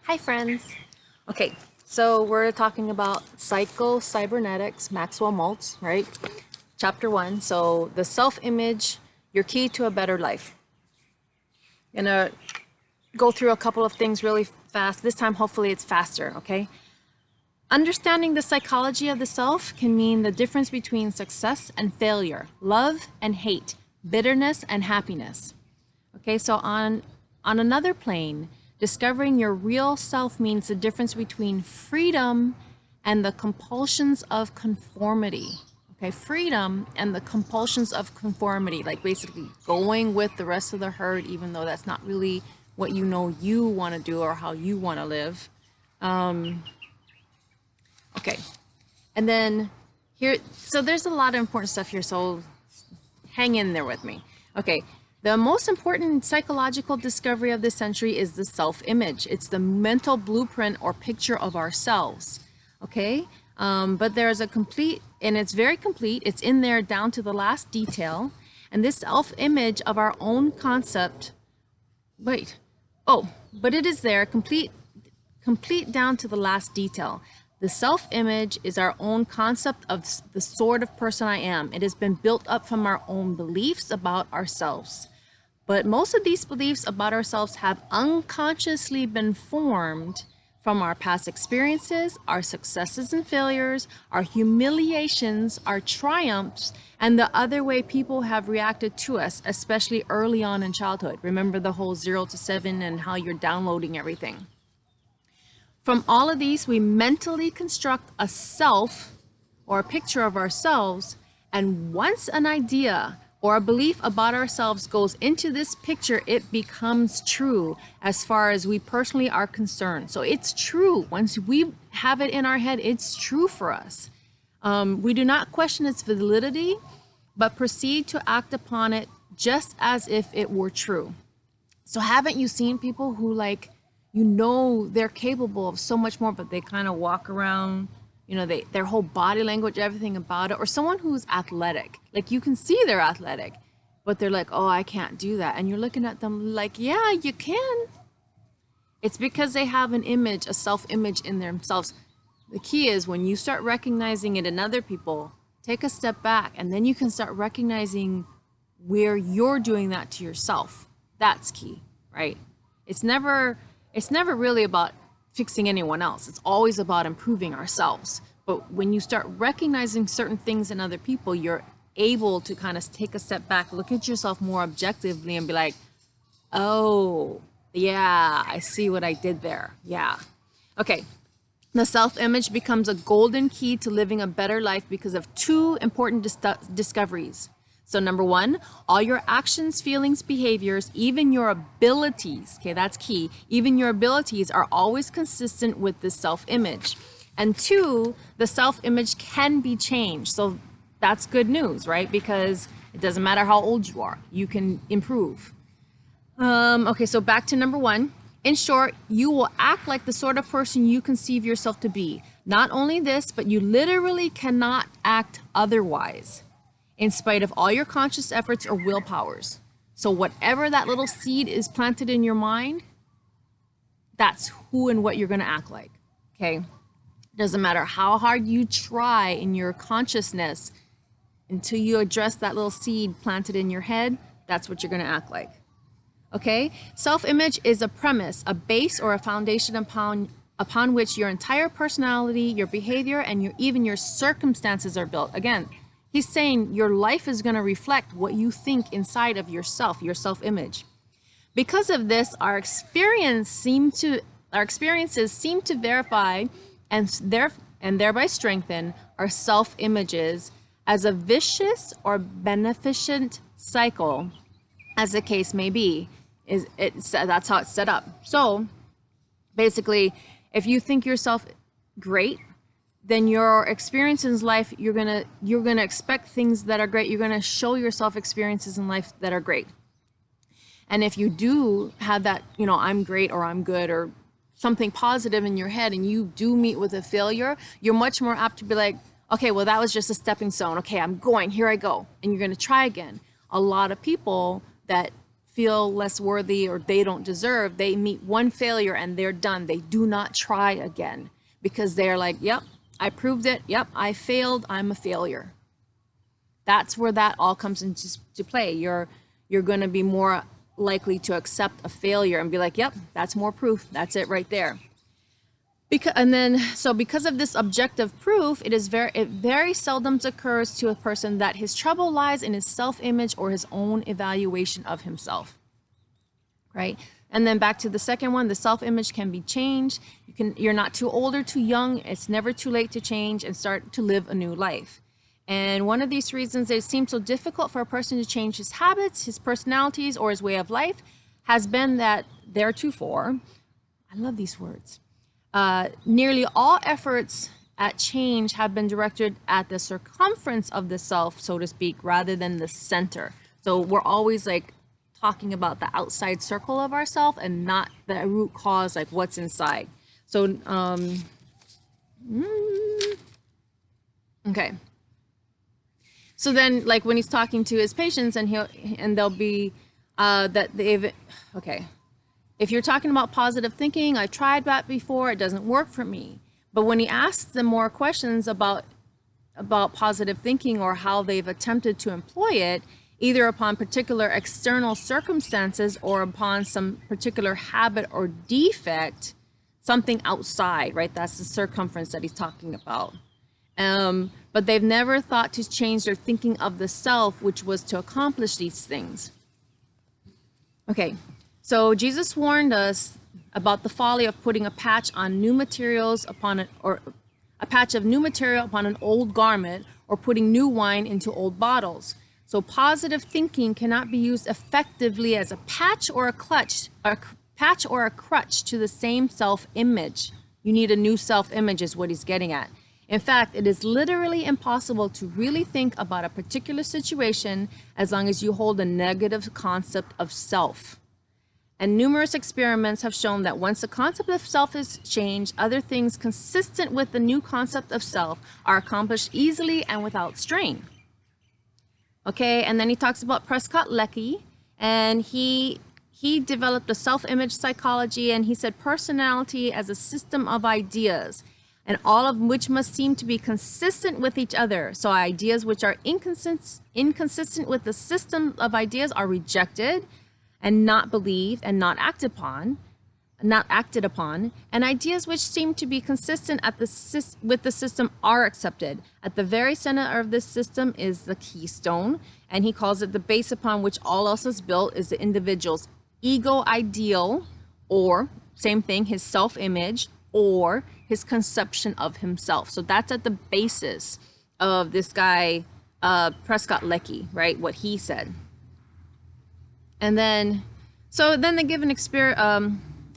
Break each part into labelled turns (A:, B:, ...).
A: Hi friends. Okay, so we're talking about Psycho-Cybernetics, Maxwell Maltz, right? Chapter 1. So the self-image, your key to a better life. Gonna go through a couple of things really fast. This time hopefully it's faster, okay? Understanding the psychology of the self can mean the difference between success and failure, love and hate, bitterness and happiness. Okay, so on another plane, discovering your real self means the difference between freedom and the compulsions of conformity. Okay, freedom and the compulsions of conformity, like basically going with the rest of the herd, even though that's not really what you know you want to do or how you want to live. Okay, and then here, so there's a lot of important stuff here, so hang in there with me. Okay, the most important psychological discovery of this century is the self-image. It's the mental blueprint or picture of ourselves, okay? But there's a complete, and it's very complete, it's in there down to the last detail, and this self-image of our own concept, but it is there, complete down to the last detail. The self-image is our own concept of the sort of person I am. It has been built up from our own beliefs about ourselves. But most of these beliefs about ourselves have unconsciously been formed from our past experiences, our successes and failures, our humiliations, our triumphs, and the other way people have reacted to us, especially early on in childhood. Remember the whole 0 to 7 and how you're downloading everything. From all of these, we mentally construct a self or a picture of ourselves, and once an idea or a belief about ourselves goes into this picture, it becomes true as far as we personally are concerned. So it's true. Once we have it in our head, it's true for us. We do not question its validity, but proceed to act upon it just as if it were true. So haven't you seen people who they're capable of so much more, but they kind of walk around, their whole body language, everything about it, or someone who's athletic, like you can see they're athletic, but they're like, oh, I can't do that. And you're looking at them like, yeah, you can. It's because they have an image, a self-image in themselves. The key is when you start recognizing it in other people, take a step back, and then you can start recognizing where you're doing that to yourself. That's key, right? It's never really about fixing anyone else. It's always about improving ourselves. But when you start recognizing certain things in other people, you're able to kind of take a step back, look at yourself more objectively and be like, oh, yeah, I see what I did there. Yeah. Okay. The self-image becomes a golden key to living a better life because of two important discoveries. So number one, all your actions, feelings, behaviors, even your abilities, okay, that's key, even your abilities are always consistent with this self-image. And two, the self-image can be changed. So that's good news, right? Because it doesn't matter how old you are, you can improve. Okay, so back to number one. In short, you will act like the sort of person you conceive yourself to be. Not only this, but you literally cannot act otherwise, in spite of all your conscious efforts or willpowers. So whatever that little seed is planted in your mind, that's who and what you're going to act like, okay? Doesn't matter how hard you try in your consciousness, until you address that little seed planted in your head, that's what you're going to act like, okay? Self-image is a premise, a base or a foundation upon which your entire personality, your behavior, and even your circumstances are built. Again, he's saying your life is going to reflect what you think inside of yourself, your self-image. Because of this, our experiences seem to verify and thereby strengthen our self-images as a vicious or beneficent cycle, as the case may be. That's how it's set up. So basically, if you think yourself great, then your experiences in life, you're gonna expect things that are great. You're gonna show yourself experiences in life that are great. And if you do have that, I'm great or I'm good or something positive in your head, and you do meet with a failure, you're much more apt to be like, okay, well, that was just a stepping stone. Okay, here I go. And you're gonna try again. A lot of people that feel less worthy or they don't deserve, they meet one failure and they're done. They do not try again because they're like, yep, I proved it. Yep, I failed. I'm a failure. That's where that all comes into play. You're going to be more likely to accept a failure and be like, yep, that's more proof. That's it right there. Because of this objective proof, it very seldom occurs to a person that his trouble lies in his self-image or his own evaluation of himself, right? And then back to the second one, the self-image can be changed. You're not too old or too young. It's never too late to change and start to live a new life. And one of these reasons it seems so difficult for a person to change his habits, his personalities, or his way of life has been that theretofore, I love these words, nearly all efforts at change have been directed at the circumference of the self, so to speak, rather than the center. So we're always like talking about the outside circle of ourself and not the root cause, like what's inside. So, okay. So then, like when he's talking to his patients, and they'll be okay. If you're talking about positive thinking, I tried that before, it doesn't work for me. But when he asks them more questions about positive thinking or how they've attempted to employ it, either upon particular external circumstances or upon some particular habit or defect, something outside, right? That's the circumference that he's talking about. But they've never thought to change their thinking of the self, which was to accomplish these things. Okay, so Jesus warned us about the folly of putting a patch on new materials or a patch of new material upon an old garment, or putting new wine into old bottles. So positive thinking cannot be used effectively as a patch or a crutch to the same self-image. You need a new self-image is what he's getting at. In fact, it is literally impossible to really think about a particular situation as long as you hold a negative concept of self. And numerous experiments have shown that once the concept of self is changed, other things consistent with the new concept of self are accomplished easily and without strain. Okay, and then he talks about Prescott-Lecky, and he developed a self-image psychology, and he said personality as a system of ideas, and all of which must seem to be consistent with each other. So ideas which are inconsistent with the system of ideas are rejected and not believed and not acted upon, and ideas which seem to be consistent with the system are accepted. At the very center of this system is the keystone, and he calls it the base upon which all else is built is the individual's ego ideal, or same thing, his self-image, or his conception of himself. So that's at the basis of this guy, Prescott-Lecky, right? What he said. And then, so then they give an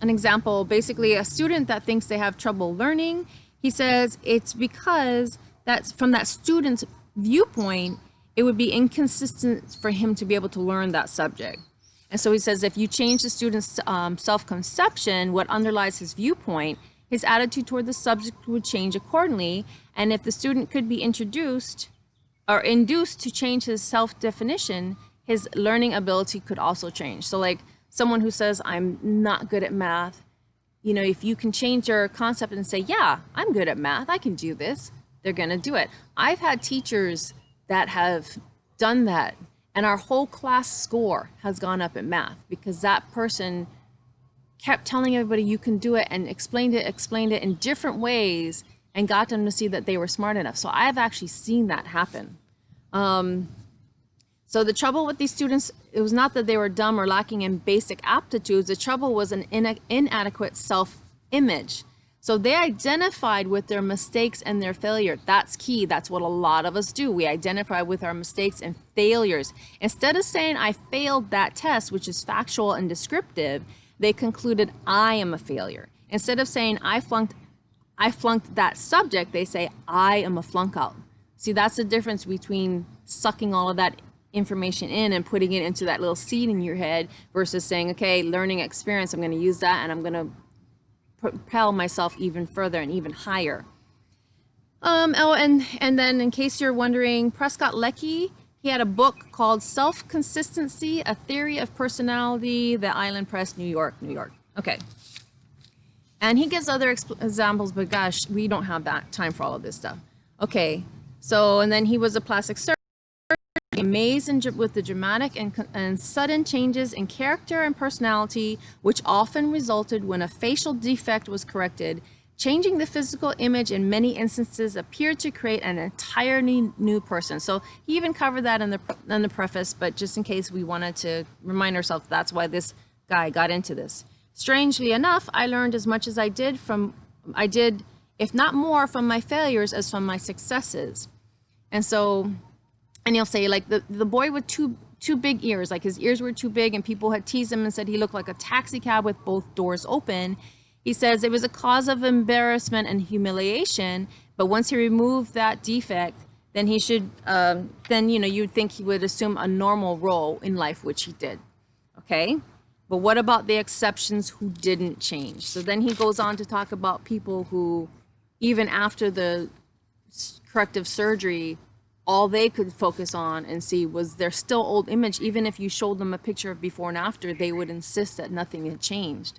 A: example, basically a student that thinks they have trouble learning. He says it's because that's from that student's viewpoint, it would be inconsistent for him to be able to learn that subject. And so he says if you change the student's self-conception, what underlies his viewpoint, his attitude toward the subject would change accordingly. And if the student could be introduced or induced to change his self-definition, his learning ability could also change. So like someone who says, I'm not good at math, you know, if you can change your concept and say, yeah, I'm good at math, I can do this, they're gonna do it. I've had teachers that have done that, and our whole class score has gone up in math because that person kept telling everybody you can do it and explained it in different ways and got them to see that they were smart enough. So I've actually seen that happen. So the trouble with these students, it was not that they were dumb or lacking in basic aptitudes. The trouble was an inadequate self-image. So they identified with their mistakes and their failure. That's key. That's what a lot of us do. We identify with our mistakes and failures. Instead of saying, I failed that test, which is factual and descriptive, they concluded, I am a failure. Instead of saying, I flunked that subject, they say, I am a flunk out. See, that's the difference between sucking all of that information in and putting it into that little seed in your head versus saying, okay, learning experience, I'm going to use that and I'm going to propel myself even further and even higher. And then in case you're wondering, Prescott-Lecky, He had a book called Self-Consistency, A Theory of Personality, the Island Press, New York, New York. Okay. And he gives other examples, but gosh, we don't have that time for all of this stuff. Okay. So, and then he was a plastic surgeon, amazed with the dramatic and sudden changes in character and personality, which often resulted when a facial defect was corrected. Changing the physical image in many instances appeared to create an entirely new person. So he even covered that in the preface, but just in case we wanted to remind ourselves, that's why this guy got into this. Strangely enough, I learned as much as I did, if not more, from my failures as from my successes. And so, and he'll say like the boy with two big ears, like his ears were too big, and people had teased him and said he looked like a taxi cab with both doors open. He says it was a cause of embarrassment and humiliation, but once he removed that defect, then he should, then, you know, you'd think he would assume a normal role in life, which he did. Okay? But what about the exceptions who didn't change? So then he goes on to talk about people who, even after the corrective surgery, all they could focus on and see was their still old image. Even if you showed them a picture of before and after, they would insist that nothing had changed.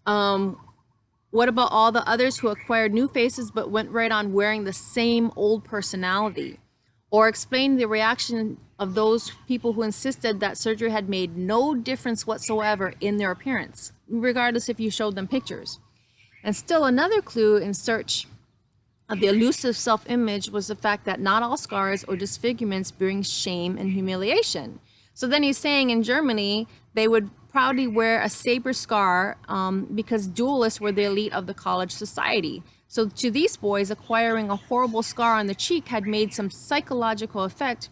A: What about all the others who acquired new faces but went right on wearing the same old personality? Or explain the reaction of those people who insisted that surgery had made no difference whatsoever in their appearance, regardless if you showed them pictures. And still another clue in search of the elusive self-image was the fact that not all scars or disfigurements bring shame and humiliation. So then he's saying in Germany, they would proudly wear a saber scar because duelists were the elite of the college society. So to these boys, acquiring a horrible scar on the cheek had made some psychological effect,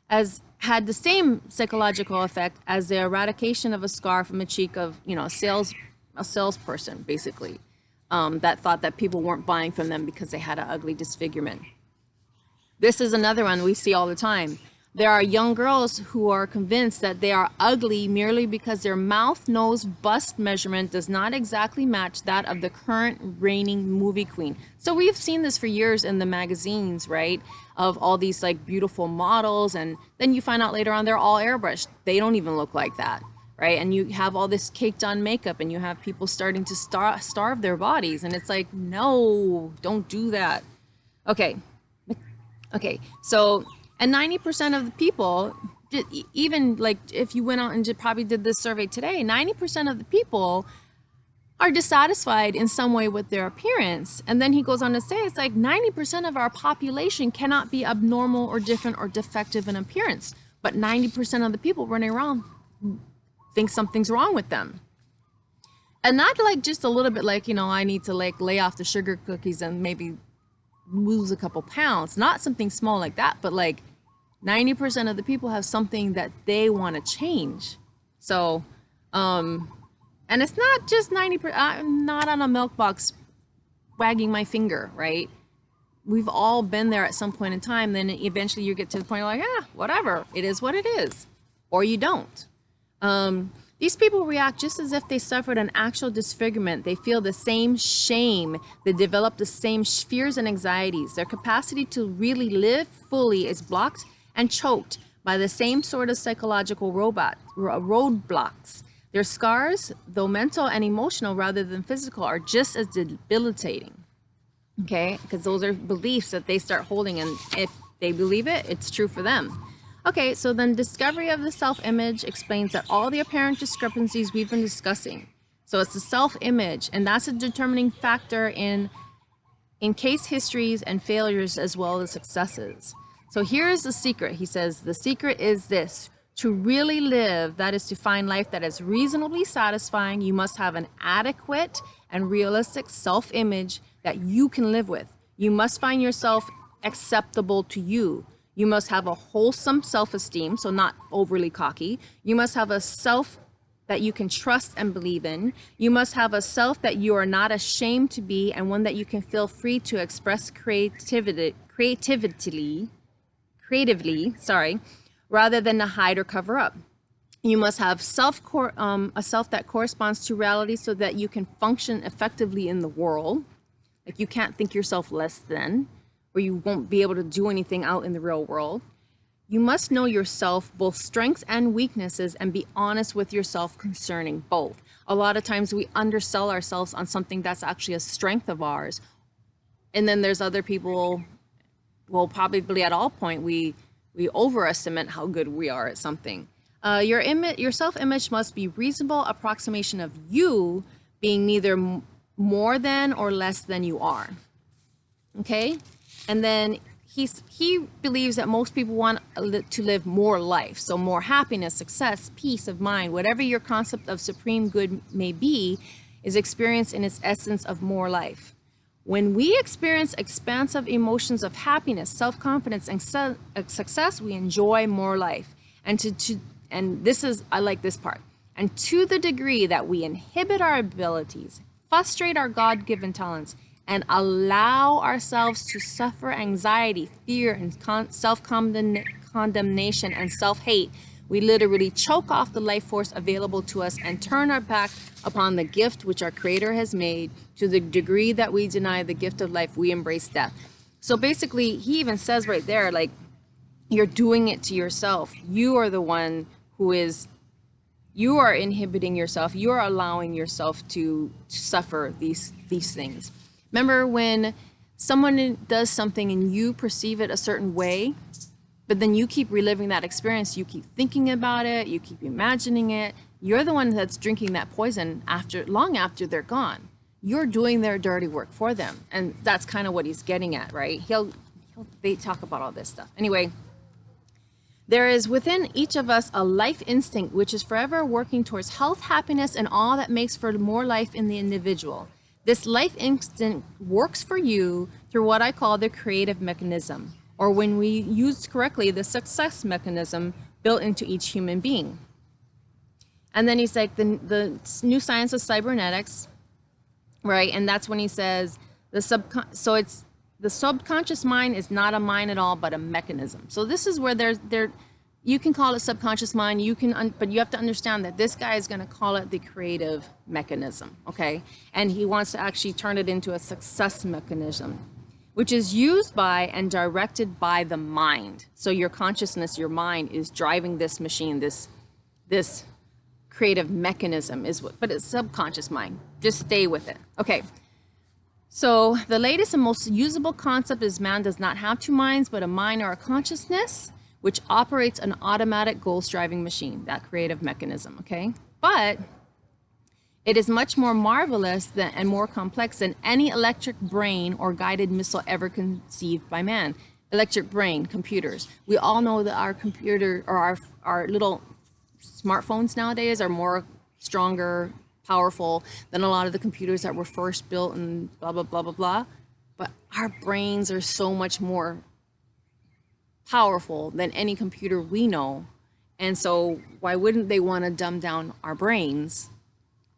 A: had the same psychological effect as the eradication of a scar from the cheek of, you know, a salesperson, basically, that thought that people weren't buying from them because they had an ugly disfigurement. This is another one we see all the time. There are young girls who are convinced that they are ugly merely because their mouth, nose, bust measurement does not exactly match that of the current reigning movie queen. So we've seen this for years in the magazines, right? Of all these like beautiful models, and then you find out later on they're all airbrushed. They don't even look like that, right? And you have all this caked on makeup, and you have people starting to starve their bodies, and it's like, no, don't do that. Okay, so. And 90% of the people, even like if you went out and probably did this survey today, 90% of the people are dissatisfied in some way with their appearance. And then he goes on to say, it's like 90% of our population cannot be abnormal or different or defective in appearance. But 90% of the people running around think something's wrong with them. And not like just a little bit like, you know, I need to like lay off the sugar cookies and maybe lose a couple pounds. Not something small like that, but like 90% of the people have something that they want to change. So, and it's not just 90%, I'm not on a milk box wagging my finger, right? We've all been there at some point in time. Then eventually you get to the point like, whatever, it is what it is, or you don't. These people react just as if they suffered an actual disfigurement. They feel the same shame. They develop the same fears and anxieties. Their capacity to really live fully is blocked and choked by the same sort of psychological roadblocks. Their scars, though mental and emotional rather than physical, are just as debilitating. Okay, because those are beliefs that they start holding, and if they believe it, it's true for them. Okay, so then discovery of the self-image explains that all the apparent discrepancies we've been discussing. So it's the self-image, and that's a determining factor in case histories and failures as well as successes. So here's the secret. He says, the secret is this: to really live, that is to find life that is reasonably satisfying, you must have an adequate and realistic self-image that you can live with. You must find yourself acceptable to you. You must have a wholesome self-esteem, so not overly cocky. You must have a self that you can trust and believe in. You must have a self that you are not ashamed to be, and one that you can feel free to express creatively, rather than to hide or cover up. You must have a self that corresponds to reality so that you can function effectively in the world. Like you can't think yourself less than, or you won't be able to do anything out in the real world. You must know yourself, both strengths and weaknesses, and be honest with yourself concerning both. A lot of times we undersell ourselves on something that's actually a strength of ours. And then there's other people, well, probably at all point, we overestimate how good we are at something. Your self-image must be reasonable approximation of you being neither more than or less than you are. Okay? And then he believes that most people want to live more life. So more happiness, success, peace of mind, whatever your concept of supreme good may be, is experienced in its essence of more life. When we experience expansive emotions of happiness, self-confidence, and success, we enjoy more life. And this is, I like this part. And to the degree that we inhibit our abilities, frustrate our God-given talents, and allow ourselves to suffer anxiety, fear, and self-condemnation and self-hate, we literally choke off the life force available to us and turn our back upon the gift which our Creator has made. To the degree that we deny the gift of life, we embrace death. So basically, he even says right there, like, you're doing it to yourself. You are the one who is, you are inhibiting yourself. You are allowing yourself to suffer these things. Remember when someone does something and you perceive it a certain way, but then you keep reliving that experience, you keep thinking about it, you keep imagining it, you're the one that's drinking that poison long after they're gone. You're doing their dirty work for them. And that's kind of what he's getting at, right? They talk about all this stuff. Anyway, there is within each of us a life instinct which is forever working towards health, happiness, and all that makes for more life in the individual. This life instinct works for you through what I call the creative mechanism, or when we use correctly, the success mechanism built into each human being. And then he's like, the new science of cybernetics, right? And that's when he says, the subconscious mind is not a mind at all, but a mechanism. So this is where you can call it subconscious mind, but you have to understand that this guy is going to call it the creative mechanism, okay? And he wants to actually turn it into a success mechanism, which is used by and directed by the mind. So your consciousness, your mind is driving this machine, this creative mechanism but it's subconscious mind. Just stay with it. Okay. So the latest and most usable concept is man does not have two minds, but a mind or a consciousness, which operates an automatic goal-striving machine, that creative mechanism, okay? But it is much more marvelous and more complex than any electric brain or guided missile ever conceived by man. Electric brain, computers. We all know that our computer or our little smartphones nowadays are more stronger, powerful than a lot of the computers that were first built and blah, blah, blah, blah, blah. But our brains are so much more powerful than any computer we know. And so why wouldn't they want to dumb down our brains?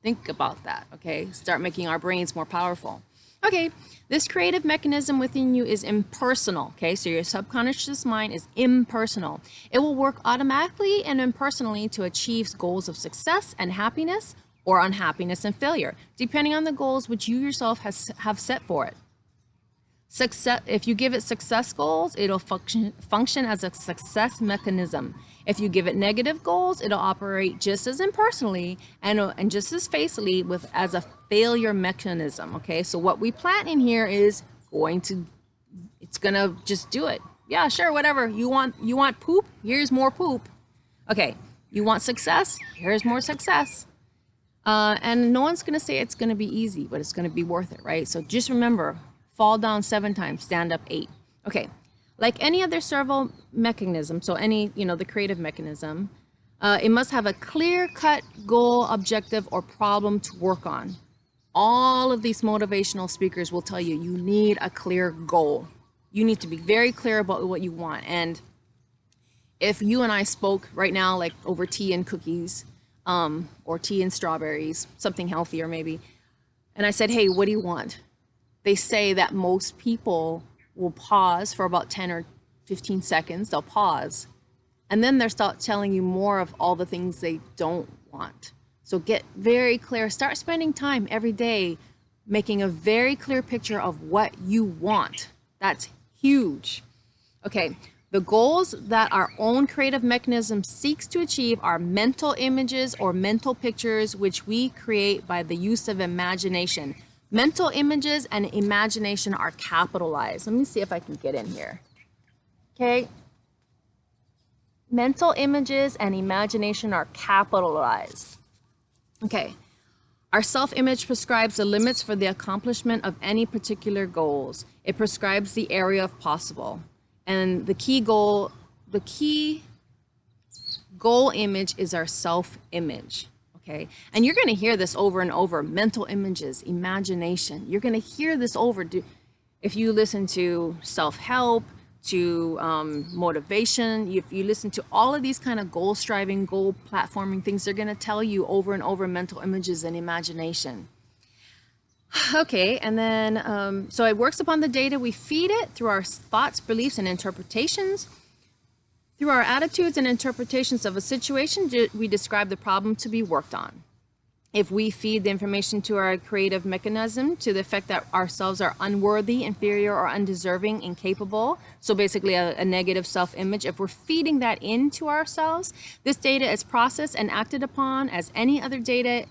A: Think about that, okay? Start making our brains more powerful. Okay, this creative mechanism within you is impersonal, okay? So your subconscious mind is impersonal. It will work automatically and impersonally to achieve goals of success and happiness, or unhappiness and failure, depending on the goals which you yourself have set for it. Success, if you give it success goals, it'll function as a success mechanism. If you give it negative goals, it'll operate just as impersonally and just as facily as a failure mechanism. Okay, so what we plant in here is it's gonna just do it. Yeah, sure, whatever. You want poop? Here's more poop. Okay, you want success? Here's more success. And no one's gonna say it's gonna be easy, but it's gonna be worth it, right? So just remember, fall down 7 times, stand up 8. Okay, like any other servo mechanism, so the creative mechanism, it must have a clear-cut goal, objective, or problem to work on. All of these motivational speakers will tell you, you need a clear goal. You need to be very clear about what you want. And if you and I spoke right now, like over tea and cookies, or tea and strawberries, something healthier maybe, and I said, hey, what do you want? They say that most people will pause for about 10 or 15 seconds. They'll pause. And then they'll start telling you more of all the things they don't want. So get very clear. Start spending time every day making a very clear picture of what you want. That's huge. Okay. The goals that our own creative mechanism seeks to achieve are mental images or mental pictures, which we create by the use of imagination. Mental images and imagination are capitalized. Let me see if I can get in here. Okay. Mental images and imagination are capitalized. Okay. Our self-image prescribes the limits for the accomplishment of any particular goals. It prescribes the area of possible. And the key goal image is our self-image, okay? And you're gonna hear this over and over, mental images, imagination. You're gonna hear this over. If you listen to self-help, to motivation, if you listen to all of these kind of goal-striving, goal platforming things, they're gonna tell you over and over mental images and imagination. Okay, and then, so it works upon the data. We feed it through our thoughts, beliefs, and interpretations. Through our attitudes and interpretations of a situation, we describe the problem to be worked on. If we feed the information to our creative mechanism to the effect that ourselves are unworthy, inferior, or undeserving, incapable, so basically a negative self-image, if we're feeding that into ourselves, this data is processed and acted upon as any other data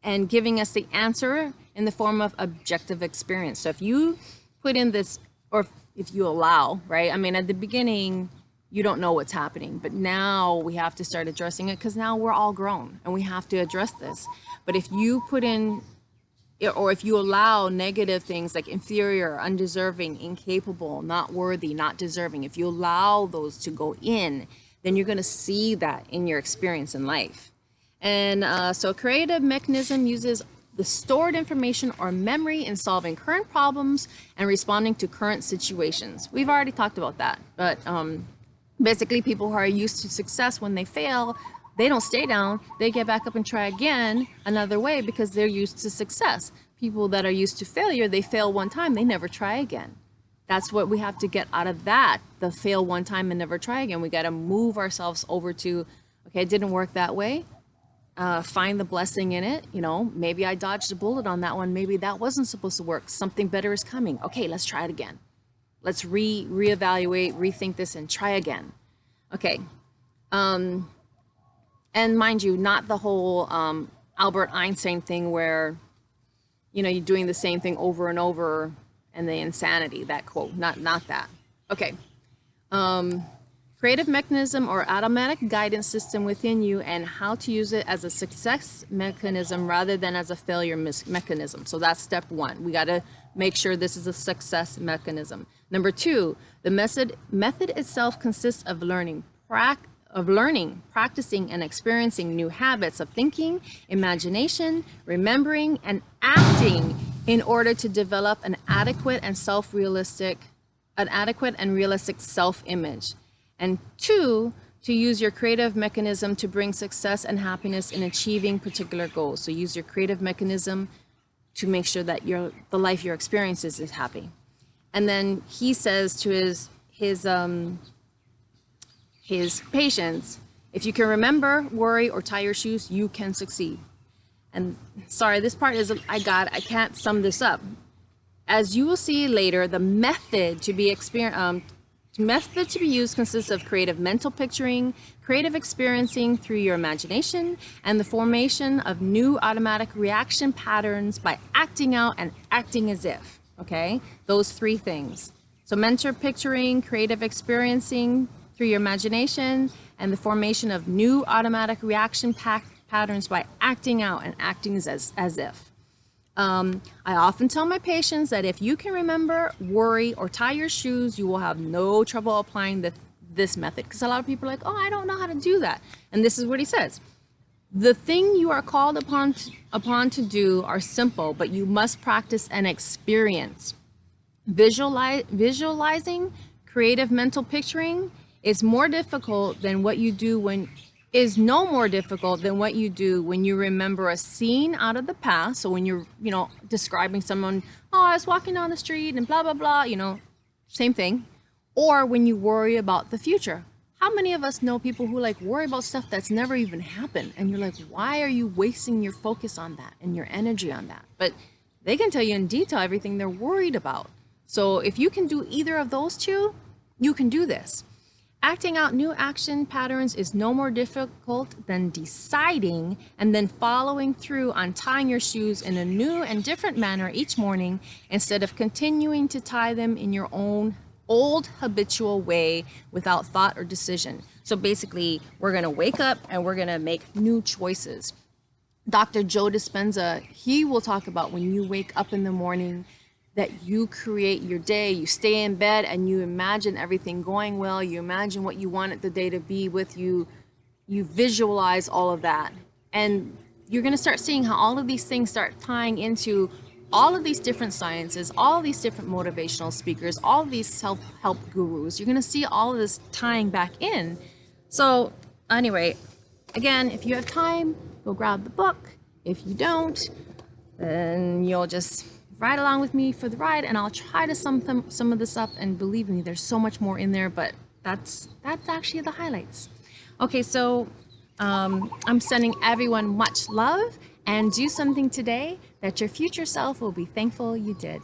A: and giving us the answer in the form of objective experience. So if you put in this, or if you allow, right? I mean, at the beginning, you don't know what's happening, but now we have to start addressing it because now we're all grown and we have to address this. But if you put in, or if you allow negative things like inferior, undeserving, incapable, not worthy, not deserving, if you allow those to go in, then you're going to see that in your experience in life. And so creative mechanism uses the stored information or memory in solving current problems and responding to current situations. We've already talked about that, but basically people who are used to success, when they fail, they don't stay down, they get back up and try again another way because they're used to success. People that are used to failure, they fail one time, they never try again. That's what we have to get out of that, the fail one time and never try again. We got to move ourselves over to, okay, it didn't work that way. Find the blessing in it. You know, maybe I dodged a bullet on that one. Maybe that wasn't supposed to work. Something better is coming. Okay, let's try it again. Let's reevaluate, rethink this, and try again. Okay. And mind you, not the whole Albert Einstein thing where, you know, you're doing the same thing over and over and the insanity, that quote, not that. Okay. Creative mechanism or automatic guidance system within you and how to use it as a success mechanism rather than as a failure mechanism. So that's step one. We got to make sure this is a success mechanism. Number two, the method itself consists of learning, practicing, and experiencing new habits of thinking, imagination, remembering, and acting in order to develop an adequate and realistic self-image. And two, to use your creative mechanism to bring success and happiness in achieving particular goals. So use your creative mechanism to make sure that the life you're experiencing is happy. And then he says to his patients, if you can remember, worry, or tie your shoes, you can succeed. And sorry, this part is, I can't sum this up. As you will see later, the method to be used consists of creative mental picturing, creative experiencing through your imagination, and the formation of new automatic reaction patterns by acting out and acting as if, okay? Those three things. So mental picturing, creative experiencing through your imagination, and the formation of new automatic reaction patterns by acting out and acting as if. I often tell my patients that if you can remember, worry, or tie your shoes, you will have no trouble applying this method. Because a lot of people are like, oh, I don't know how to do that. And this is what he says. The thing you are called upon to do are simple, but you must practice and experience. Visualizing, creative mental picturing is more difficult than what you do is no more difficult than what you do when you remember a scene out of the past. So when you're, describing someone, oh, I was walking down the street and blah, blah, blah, same thing. Or when you worry about the future. How many of us know people who worry about stuff that's never even happened? And you're like, why are you wasting your focus on that and your energy on that? But they can tell you in detail everything they're worried about. So if you can do either of those two, you can do this. Acting out new action patterns is no more difficult than deciding and then following through on tying your shoes in a new and different manner each morning instead of continuing to tie them in your own old habitual way without thought or decision. So basically, we're going to wake up and we're going to make new choices. Dr. Joe Dispenza, he will talk about when you wake up in the morning that you create your day, you stay in bed and you imagine everything going well, you imagine what you want the day to be with you, you visualize all of that. And you're going to start seeing how all of these things start tying into all of these different sciences, all these different motivational speakers, all of these self-help gurus. You're going to see all of this tying back in. So anyway, again, if you have time, go grab the book. If you don't, then you'll just ride along with me for the ride, and I'll try to sum some of this up, and believe me, there's so much more in there, but that's actually the highlights. Okay, so I'm sending everyone much love, and do something today that your future self will be thankful you did.